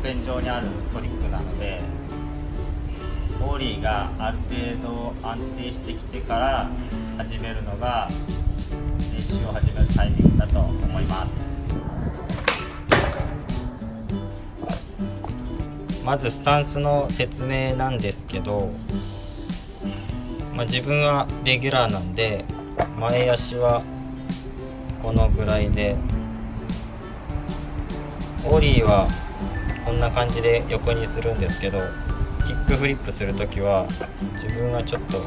線上にあるトリックなので、オーリーがある程度安定してきてから始めるのが練習を始めるタイミングだと思います。まずスタンスの説明なんですけど、自分はレギュラーなんで前足はこのぐらいで、オーリーはこんな感じで横にするんですけど、キックフリップするときは自分はちょっと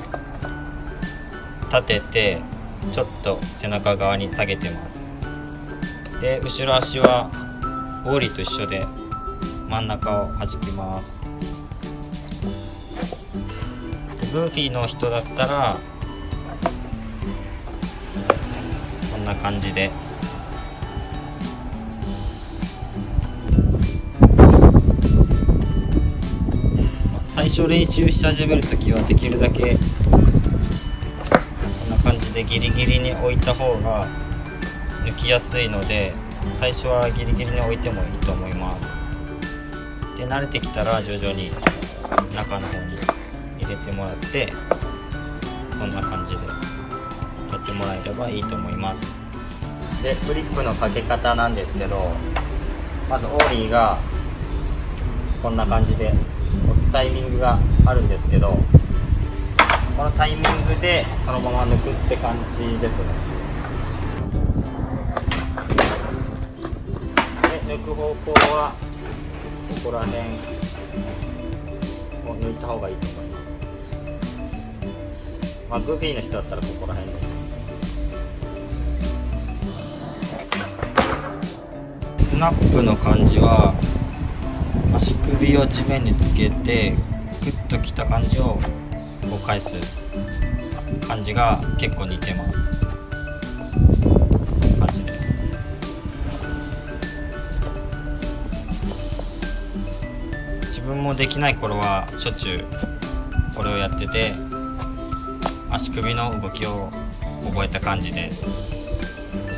立ててちょっと背中側に下げてます。で後ろ足はオーリーと一緒で真ん中を弾きます。グーフィーの人だったらこんな感じで、最初練習し始めるときはできるだけこんな感じでギリギリに置いた方が抜きやすいので、最初はギリギリに置いてもいいと思います。で慣れてきたら徐々に中の方に入れてもらって、こんな感じでやってもらえればいいと思います。でフリップのかけ方なんですけど、まずオーリーがこんな感じで押すタイミングがあるんですけど、このタイミングでそのまま抜くって感じですね。で抜く方向はここら辺を抜いた方がいいと思います。グーフィーの人だったらここら辺で。スナップの感じは足首を地面につけてグッときた感じをこう返す感じが結構似てます。感じで自分もできない頃はしょっちゅうこれをやってて、足首の動きを覚えた感じです。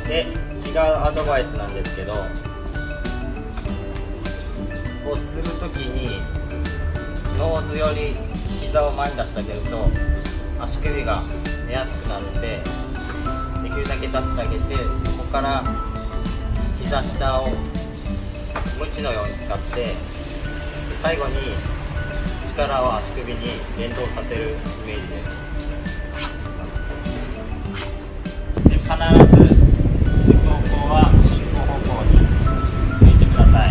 で違うアドバイスなんですけど、こうするときにノーズより膝を前に出してあげると足首が寝やすくなるので、できるだけ出してあげて、そこから膝下を鞭のように使って、最後に力を足首に連動させるイメージです。で必ず抜く方向は進行方向に抜いてください。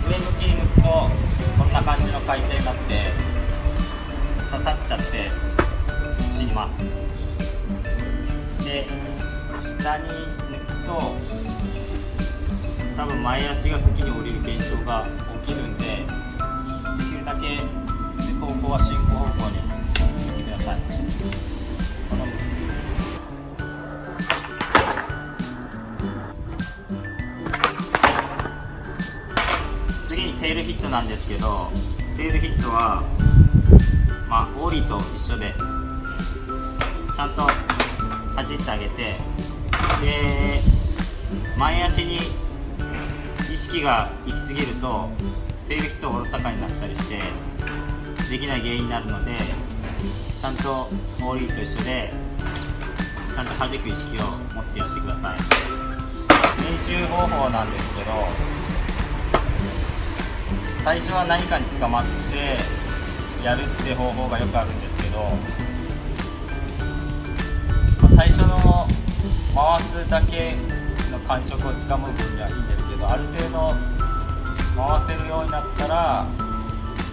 上向きに抜くとこんな感じの回転になって刺さっちゃって死にます。で下に抜くと多分前足が先に降りる現象が起きるんで、できるだけ抜く方向は進行方向に抜いてください。この次にテールヒットなんですけど、テールヒットはオーリーと一緒です。ちゃんと弾いてあげて、で前足に意識が行き過ぎるとテールヒットがおろそかになったりしてできない原因になるので、ちゃんとオーリーと一緒でちゃんと弾く意識を持ってやってください。練習方法なんですけど、最初は何かに捕まってやるって方法がよくあるんですけど、最初の回すだけの感触をつかむ分にはいいんですけど、ある程度回せるようになったら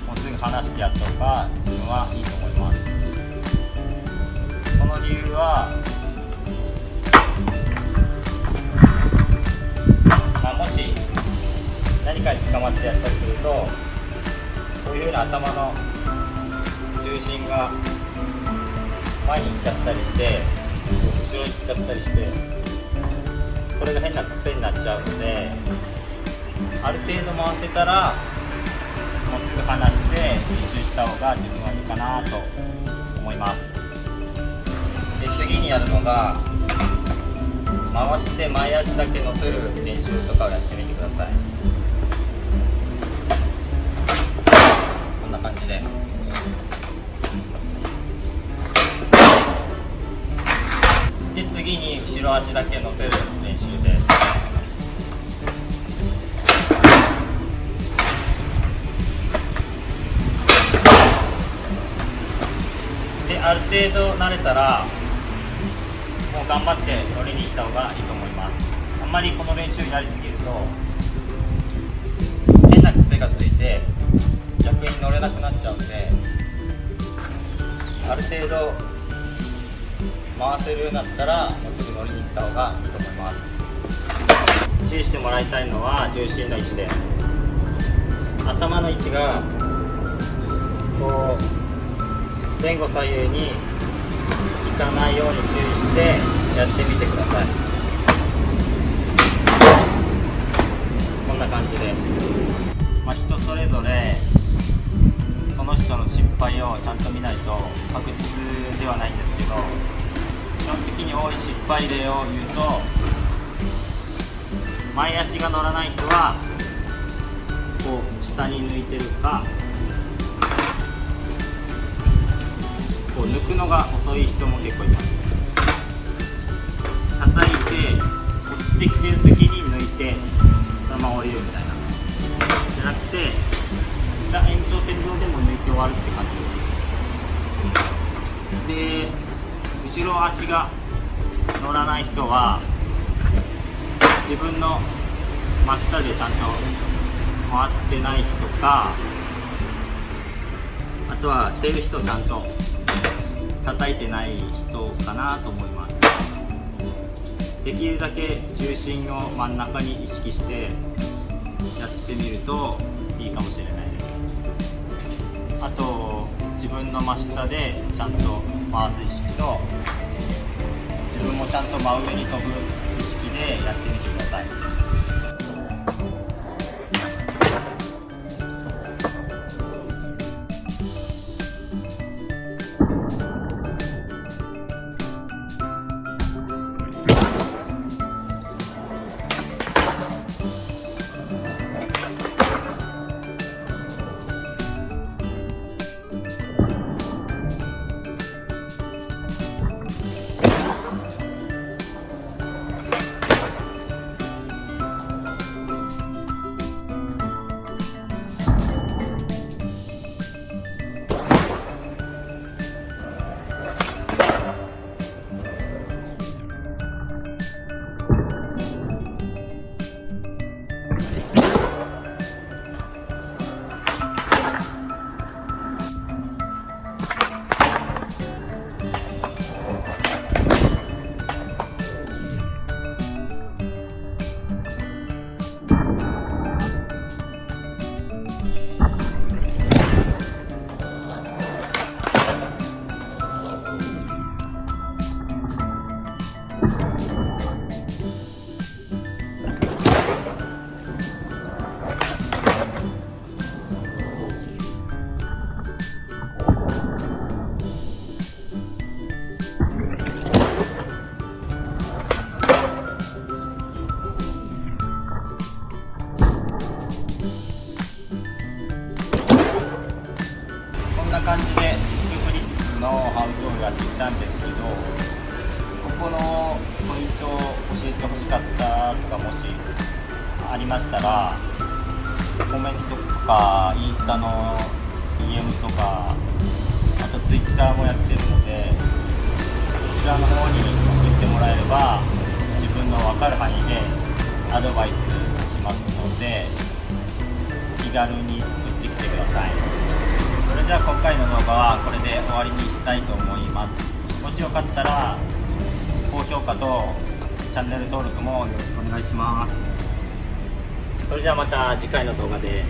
もうすぐ離してやった方が自分はいいと思います。その理由は、もし何かに捕まってやったりすると、こういうふうな頭の重心が前に行っちゃったりして後ろに行っちゃったりして、それが変な癖になっちゃうので、ある程度回せたらもうすぐ離して練習した方が自分はいいかなと思います。で次にやるのが、回して前足だけ乗せる練習とかをやってみてください。こんな感じで。で次に後ろ足だけ乗せる練習です。である程度慣れたらもう頑張って乗りに行った方がいいと思います。あんまりこの練習やりすぎると変な癖がついて逆に乗れなくなっちゃうんで、ある程度回せるようになったらもうすぐ乗りに行った方がいいと思います。注意してもらいたいのは重心の位置です。頭の位置がこう前後左右にいかないように注意してやってみてください。こんな感じで、人それぞれその人の失敗をちゃんと見ないと確実ではないんですけど、基本的に多い失敗例を言うと、前足が乗らない人はこう下に抜いてるか、こう抜くのが遅い人も結構います。叩いて落ちてきてる時に抜いてそのまま降りるみたいなじゃなくて、延長線上でも抜いて終わるって感じです。で後ろ足が乗らない人は自分の真下でちゃんと回ってない人か、あとは出る人ちゃんと叩いてない人かなと思います。できるだけ重心を真ん中に意識してやってみるといいかもしれないです。あと自分の真下でちゃんと回す意識と、自分もちゃんと真上に飛ぶ意識でやってみてください。こんな感じでフックフリップのハウトをやってきたんですけど、ここのポイントを教えてほしかったとかもしありましたら、コメントとかインスタの DM とか、あと Twitter もやってるので、そちらの方に送ってもらえれば自分の分かる範囲でアドバイスしますので、気軽に送ってきてください。それじゃあ今回の動画はこれで終わりにしたいと思います。もしよかったら高評価とチャンネル登録もよろしくお願いします。それじゃあまた次回の動画で。